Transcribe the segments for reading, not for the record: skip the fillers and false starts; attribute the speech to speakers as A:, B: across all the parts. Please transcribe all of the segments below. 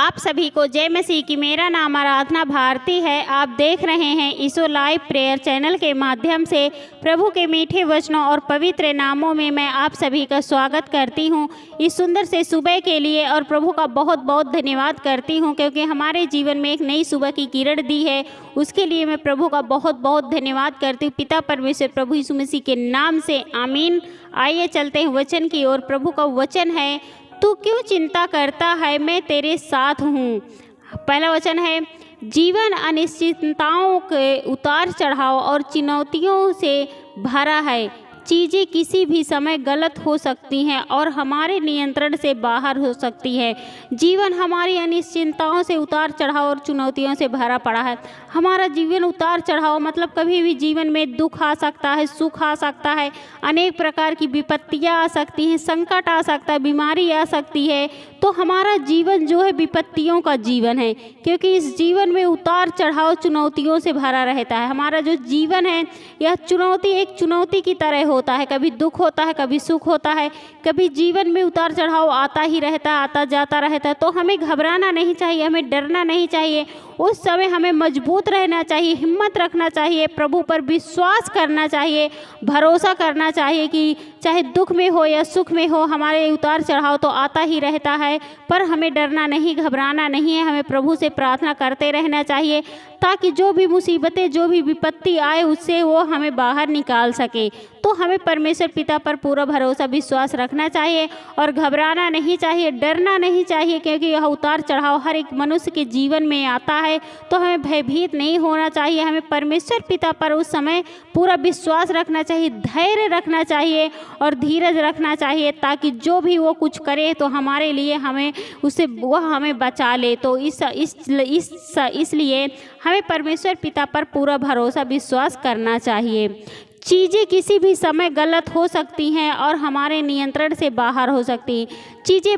A: आप सभी को जय मसीह की। मेरा नाम आराधना भारती है। आप देख रहे हैं ईशो लाइव प्रेयर चैनल के माध्यम से। प्रभु के मीठे वचनों और पवित्र नामों में मैं आप सभी का स्वागत करती हूं इस सुंदर से सुबह के लिए, और प्रभु का बहुत बहुत धन्यवाद करती हूं क्योंकि हमारे जीवन में एक नई सुबह की किरण दी है। उसके लिए मैं प्रभु का बहुत बहुत धन्यवाद करती हूँ। पिता परमेश्वर प्रभु यीशु मसीह के नाम से आमीन। आइए चलते हैं वचन की ओर। प्रभु का वचन है, तू क्यों चिंता करता है, मैं तेरे साथ हूँ। पहला वचन है, जीवन अनिश्चितताओं के उतार चढ़ाव और चुनौतियों से भरा है। चीज़ें किसी भी समय गलत हो सकती हैं और हमारे नियंत्रण से बाहर हो सकती है। जीवन हमारी अनिश्चितताओं से उतार चढ़ाव और चुनौतियों से भरा पड़ा है। हमारा जीवन उतार चढ़ाव मतलब कभी भी जीवन में दुख आ सकता है, सुख आ सकता है, अनेक प्रकार की विपत्तियां आ सकती हैं, संकट आ सकता है, बीमारी आ सकती है। तो हमारा जीवन जो है विपत्तियों का जीवन है, क्योंकि इस जीवन में उतार चढ़ाव चुनौतियों से भरा रहता है। हमारा जो जीवन है यह एक चुनौती की तरह होता है। कभी दुख होता है, कभी सुख होता है, कभी जीवन में उतार चढ़ाव आता ही रहता है, आता जाता रहता है। तो हमें घबराना नहीं चाहिए, हमें डरना नहीं चाहिए। उस समय हमें मजबूत रहना चाहिए, हिम्मत रखना चाहिए, प्रभु पर विश्वास करना चाहिए, भरोसा करना चाहिए कि चाहे दुख में हो या सुख में हो, हमारे उतार चढ़ाव तो आता ही रहता है, पर हमें डरना नहीं, घबराना नहीं है। हमें प्रभु से प्रार्थना करते रहना चाहिए ताकि जो भी मुसीबतें, जो भी विपत्ति आए उससे वो हमें बाहर निकाल सके। तो हमें परमेश्वर पिता पर पूरा भरोसा विश्वास रखना चाहिए और घबराना नहीं चाहिए, डरना नहीं चाहिए, क्योंकि यह उतार चढ़ाव हर एक मनुष्य के जीवन में आता है। तो हमें भयभीत नहीं होना चाहिए। हमें परमेश्वर पिता पर उस समय पूरा विश्वास रखना चाहिए, धैर्य रखना चाहिए और धीरज रखना चाहिए, ताकि जो भी वो कुछ करे तो हमारे लिए हमें उससे वह हमें बचा ले। तो इसलिए हमें परमेश्वर पिता पर पूरा भरोसा विश्वास करना चाहिए। चीज़ें किसी भी समय गलत हो सकती हैं और हमारे नियंत्रण से बाहर हो सकती हैं।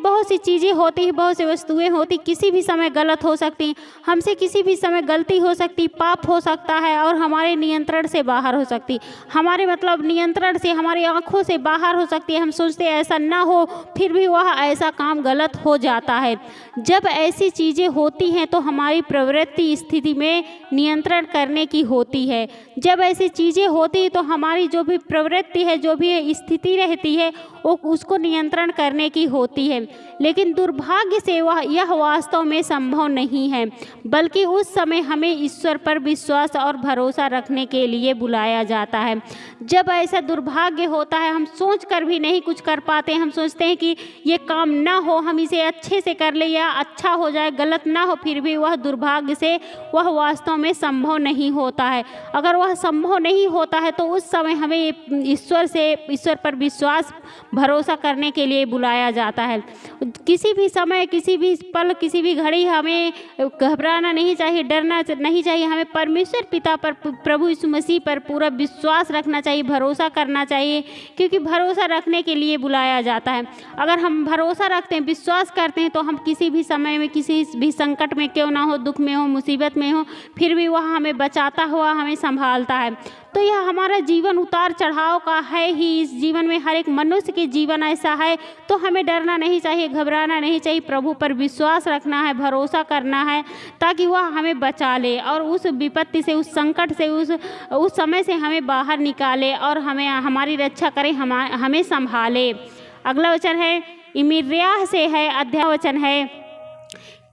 A: बहुत सी चीज़ें होती हैं, बहुत सी वस्तुएं होती, किसी भी समय गलत हो सकती हैं। हमसे किसी भी समय गलती हो सकती, पाप हो सकता है और हमारे नियंत्रण से बाहर हो सकती। हमारे नियंत्रण से, हमारी आँखों से बाहर हो सकती है। हम सोचते हैं ऐसा ना हो, फिर भी वह ऐसा काम गलत हो जाता है। जब ऐसी चीज़ें होती हैं तो हमारी प्रवृत्ति स्थिति में नियंत्रण करने की होती है। जब ऐसी चीज़ें होती तो हमारी जो भी प्रवृत्ति है, जो भी स्थिति रहती है, वो उसको नियंत्रण करने की होती है। लेकिन दुर्भाग्य से यह वास्तव में संभव नहीं है, बल्कि उस समय हमें ईश्वर पर विश्वास और भरोसा रखने के लिए बुलाया जाता है। जब ऐसा दुर्भाग्य होता है, हम सोच कर भी नहीं कुछ कर पाते। हम सोचते हैं कि ये काम ना हो, हम इसे अच्छे से कर ले या अच्छा हो जाए, गलत ना हो, फिर भी वह दुर्भाग्य से वह वास्तव में संभव नहीं होता है। अगर वह संभव नहीं होता है तो उस समय हमें ईश्वर पर विश्वास भरोसा करने के लिए बुलाया जाता है। किसी भी समय, किसी भी पल, किसी भी घड़ी हमें घबराना नहीं चाहिए, डरना नहीं चाहिए। हमें परमेश्वर पिता पर, प्रभु यीशु मसीह पर पूरा विश्वास रखना चाहिए, भरोसा करना चाहिए, क्योंकि भरोसा रखने के लिए बुलाया जाता है। अगर हम भरोसा रखते हैं, विश्वास करते हैं, तो हम किसी भी समय में, किसी भी संकट में क्यों ना हो, दुख में हो, मुसीबत में हो, फिर भी वह हमें बचाता हुआ हमें संभालता है। तो यह हमारा जीवन उतार चढ़ाव का है ही। इस जीवन में हर एक मनुष्य के जीवन ऐसा है। तो हमें डरना नहीं चाहिए, घबराना नहीं चाहिए, प्रभु पर विश्वास रखना है, भरोसा करना है, ताकि वह हमें बचा ले और उस विपत्ति से, उस संकट से, उस समय से हमें बाहर निकाले और हमारी रक्षा करे, हमें संभाले। अगला वचन है, इमिर्याह से है, अध्याय वचन है,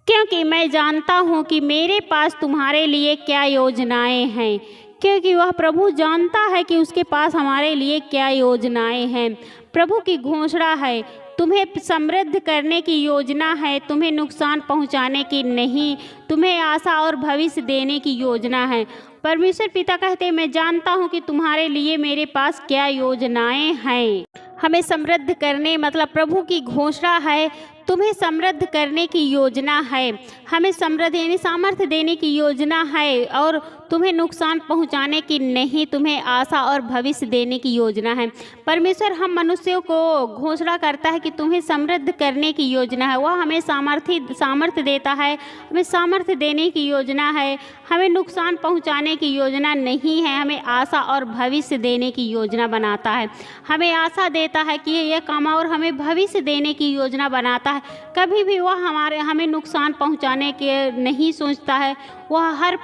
A: क्योंकि मैं जानता हूँ कि मेरे पास तुम्हारे लिए क्या योजनाएं हैं। क्योंकि वह प्रभु जानता है कि उसके पास हमारे लिए क्या योजनाएं हैं। प्रभु की घोषणा है, तुम्हें समृद्ध करने की योजना है, तुम्हें नुकसान पहुंचाने की नहीं, तुम्हें आशा और भविष्य देने की योजना है। परमेश्वर पिता कहते हैं, मैं जानता हूं कि तुम्हारे लिए मेरे पास क्या योजनाएं हैं। हमें समृद्ध करने, मतलब प्रभु की घोषणा है, तुम्हें समृद्ध करने की योजना है, हमें समृद्ध यानी सामर्थ्य देने की योजना है, और तुम्हें नुकसान पहुंचाने की नहीं, तुम्हें आशा और भविष्य देने की योजना है। परमेश्वर हम मनुष्यों को घोषणा करता है कि तुम्हें समृद्ध करने की योजना है। वह हमें सामर्थ्य देता है, हमें सामर्थ्य देने की योजना है, हमें नुकसान पहुंचाने की योजना नहीं है, हमें आशा और भविष्य देने की योजना बनाता है। हमें आशा देता है कि यह काम, और हमें भविष्य देने की योजना बनाता है है, कभी भी वह हमें नुकसान पहुंचाने के नहीं सोचता है। वह हर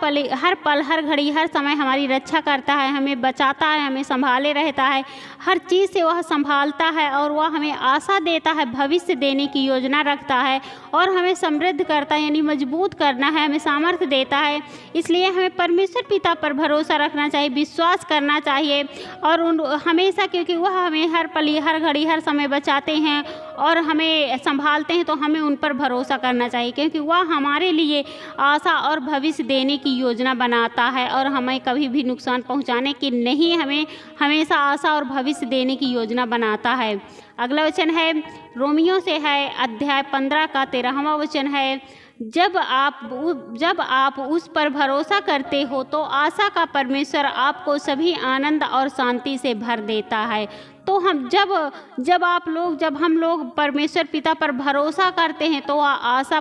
A: पल हर घड़ी हर समय हमारी रक्षा करता है, हमें बचाता है, हमें संभाले रहता है, हर चीज़ से वह संभालता है और वह हमें आशा देता है, भविष्य देने की योजना रखता है और हमें समृद्ध करता है, यानी मजबूत करना है, हमें सामर्थ्य देता है। इसलिए हमें परमेश्वर पिता पर भरोसा रखना चाहिए, विश्वास करना चाहिए और हमेशा, क्योंकि वह हमें हर पल हर घड़ी हर समय बचाते हैं और हमें संभालते हैं, तो हमें उन पर भरोसा करना चाहिए, क्योंकि वह हमारे लिए आशा और भविष्य देने की योजना बनाता है और हमें कभी भी नुकसान पहुंचाने की नहीं, हमें हमेशा आशा और भविष्य देने की योजना बनाता है। अगला वचन है रोमियो से है, अध्याय 15 का 13वां वचन है, जब आप उस पर भरोसा करते हो तो आशा का परमेश्वर आपको सभी आनंद और शांति से भर देता है। तो जब हम लोग परमेश्वर पिता पर भरोसा करते हैं तो आशा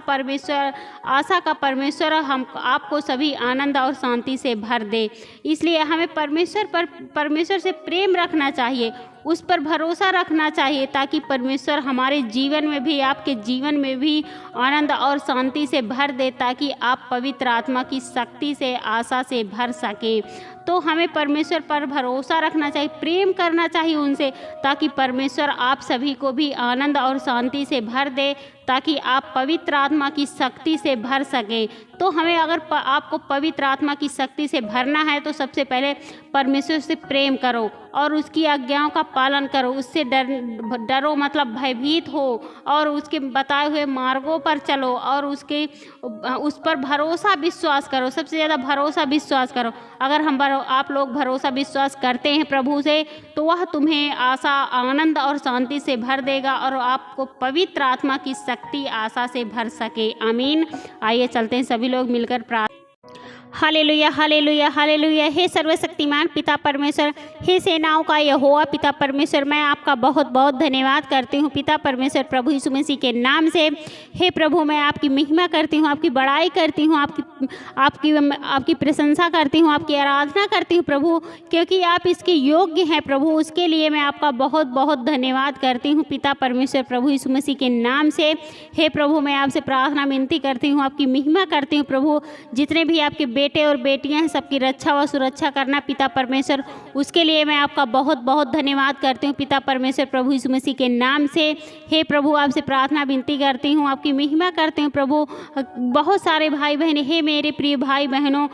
A: का परमेश्वर आपको सभी आनंद और शांति से भर दे। इसलिए हमें परमेश्वर से प्रेम रखना चाहिए, उस पर भरोसा रखना चाहिए, ताकि परमेश्वर हमारे जीवन में भी, आपके जीवन में भी आनंद और शांति से भर दे, ताकि आप पवित्र आत्मा की शक्ति से, आशा से भर सके। तो हमें परमेश्वर पर भरोसा रखना चाहिए, प्रेम करना चाहिए उनसे, ताकि परमेश्वर आप सभी को भी आनंद और शांति से भर दे, ताकि आप पवित्र आत्मा की शक्ति से भर सकें। तो हमें अगर आपको पवित्र आत्मा की शक्ति से भरना है तो सबसे पहले परमेश्वर से प्रेम करो और उसकी आज्ञाओं का पालन करो, उससे डरो मतलब भयभीत हो और उसके बताए हुए मार्गों पर चलो और उस पर भरोसा विश्वास करो, सबसे ज़्यादा भरोसा विश्वास करो। अगर आप लोग भरोसा विश्वास करते हैं प्रभु से, तो वह तुम्हें आशा, आनंद और शांति से भर देगा और आपको पवित्र आत्मा की शक्ति आशा से भर सके। आमीन। आइए चलते हैं सभी लोग मिलकर प्रार्थना। Hallelujah, hallelujah, hallelujah. हे सर्वशक्तिमान पिता परमेश्वर, हे सेनाओं का यहोवा पिता परमेश्वर, मैं आपका बहुत बहुत धन्यवाद करती हूँ पिता परमेश्वर, प्रभु यीशु मसीह के नाम से। हे प्रभु, मैं आपकी महिमा करती हूँ, आपकी बड़ाई करती हूँ, आपकी प्रशंसा करती हूँ, आपकी आराधना करती हूँ प्रभु, क्योंकि आप इसके योग्य हैं प्रभु। उसके लिए मैं आपका बहुत बहुत धन्यवाद करती हूँ पिता परमेश्वर, प्रभु यीशु मसीह के नाम से। हे प्रभु, मैं आपसे प्रार्थना विनती करती हूँ, आपकी महिमा करती हूँ प्रभु। जितने भी आपके बेटे और बेटियां हैं, सबकी रक्षा व सुरक्षा करना पिता परमेश्वर, उसके लिए मैं आपका बहुत बहुत धन्यवाद करती हूँ पिता परमेश्वर, प्रभु यीशु मसीह के नाम से। हे प्रभु, आपसे प्रार्थना विनती करती हूँ, आपकी महिमा करती हूँ प्रभु। बहुत सारे भाई बहन, हे मेरे प्रिय भाई बहनों,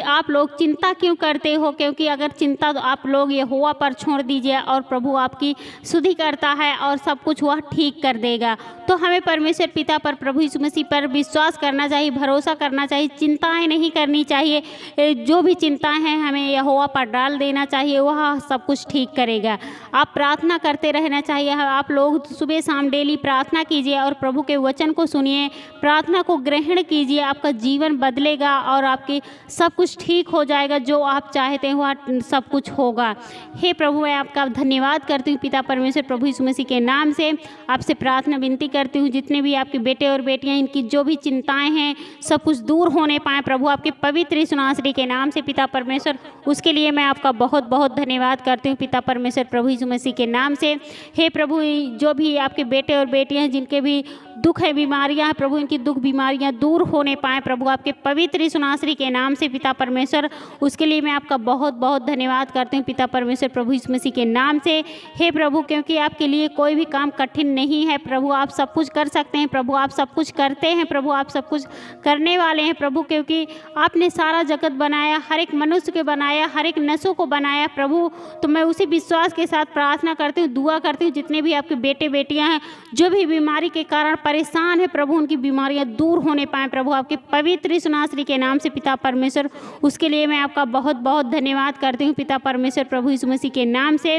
A: आप लोग चिंता क्यों करते हो? क्योंकि अगर चिंता तो आप लोग यहोवा पर छोड़ दीजिए और प्रभु आपकी सुधि करता है और सब कुछ वह ठीक कर देगा। तो हमें परमेश्वर पिता पर, प्रभु यीशु मसीह पर विश्वास करना चाहिए, भरोसा करना चाहिए, चिंताएं नहीं करनी चाहिए। जो भी चिंताएं हैं हमें यहोवा पर डाल देना चाहिए, वह सब कुछ ठीक करेगा। आप प्रार्थना करते रहना चाहिए। आप लोग सुबह शाम डेली प्रार्थना कीजिए और प्रभु के वचन को सुनिए, प्रार्थना को ग्रहण कीजिए, आपका जीवन बदलेगा और आपकी सब कुछ ठीक हो जाएगा। जो आप चाहते हैं वह सब कुछ होगा। हे प्रभु, मैं आपका धन्यवाद करती हूँ पिता परमेश्वर, प्रभु यीशु मसीह के नाम से आपसे प्रार्थना विनती करती हूँ, जितने भी आपके बेटे और बेटियाँ, इनकी जो भी चिंताएं हैं सब कुछ दूर होने पाए प्रभु, आपके पवित्र यीशु नासरी के नाम से पिता परमेश्वर। उसके लिए मैं आपका बहुत बहुत धन्यवाद करती हूँ पिता परमेश्वर, प्रभु यीशु मसीह के नाम से। हे प्रभु, जो भी आपके बेटे और बेटियाँ हैं, जिनके भी दुख है, बीमारियां हैं प्रभु, इनकी दुख बीमारियां दूर होने पाए प्रभु, आपके पवित्र यीशु नासरी के नाम से पिता परमेश्वर। उसके लिए मैं आपका बहुत बहुत धन्यवाद करती हूँ पिता परमेश्वर, प्रभु यीशु मसीह के नाम से। हे प्रभु, क्योंकि आपके लिए कोई भी काम कठिन नहीं है प्रभु, आप सब कुछ कर सकते हैं प्रभु, आप सब कुछ करते हैं प्रभु, आप सब कुछ करने वाले हैं प्रभु, क्योंकि आपने सारा जगत बनाया, हर एक मनुष्य को बनाया, हर एक नसों को बनाया प्रभु। तो मैं उसी विश्वास के साथ प्रार्थना करती हूँ, दुआ करती हूँ, जितने भी आपके बेटे बेटियाँ हैं जो भी बीमारी के कारण परेशान है प्रभु, उनकी बीमारियां दूर होने पाए प्रभु, आपके पवित्र यीशु नासरी के नाम से पिता परमेश्वर। उसके लिए मैं आपका बहुत बहुत धन्यवाद करती हूँ पिता परमेश्वर, प्रभु यीशु मसीह के नाम से।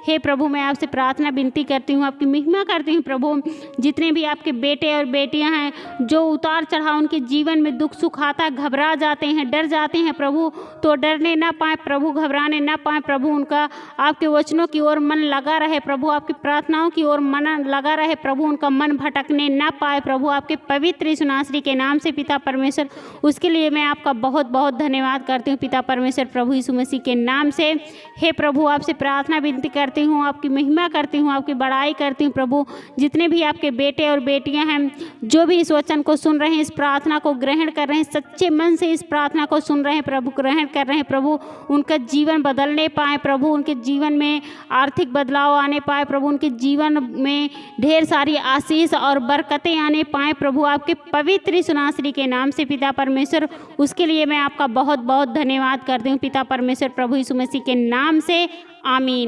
A: हे प्रभु, मैं आपसे प्रार्थना विनती करती हूँ, आपकी महिमा करती हूँ प्रभु। जितने भी आपके बेटे और बेटियां हैं जो उतार चढ़ाव उनके जीवन में दुख सुख आता, घबरा जाते हैं, डर जाते हैं प्रभु, तो डरने ना पाए प्रभु, घबराने ना पाए प्रभु, उनका आपके वचनों की ओर मन लगा रहे प्रभु, आपकी प्रार्थनाओं की ओर मन लगा रहे प्रभु, उनका मन भटकने ना पाए प्रभु, आपके पवित्र यीशु नासरी के नाम से पिता परमेश्वर, उसके लिए मैं आपका बहुत बहुत धन्यवाद करती हूँ पिता परमेश्वर, प्रभु यीशु मसीह के नाम से। हे प्रभु, आपसे प्रार्थना विनती करती हूँ, आपकी महिमा करती हूँ, आपकी बड़ाई करती हूँ प्रभु। जितने भी आपके बेटे और बेटियाँ हैं, जो भी इस वचन को सुन रहे हैं, इस प्रार्थना को ग्रहण कर रहे हैं, सच्चे मन से इस प्रार्थना को सुन रहे हैं प्रभु, ग्रहण कर रहे हैं प्रभु, उनका जीवन बदलने पाए प्रभु, उनके जीवन में आर्थिक बदलाव आने पाए प्रभु, उनके जीवन में ढेर सारी आशीष और बरकतें आने पाए प्रभु, आपके पवित्र यीशु नासरी के नाम से पिता परमेश्वर। उसके लिए मैं आपका बहुत बहुत धन्यवाद करती हूँ पिता परमेश्वर, प्रभु यीशु मसीह के नाम से, आमीन।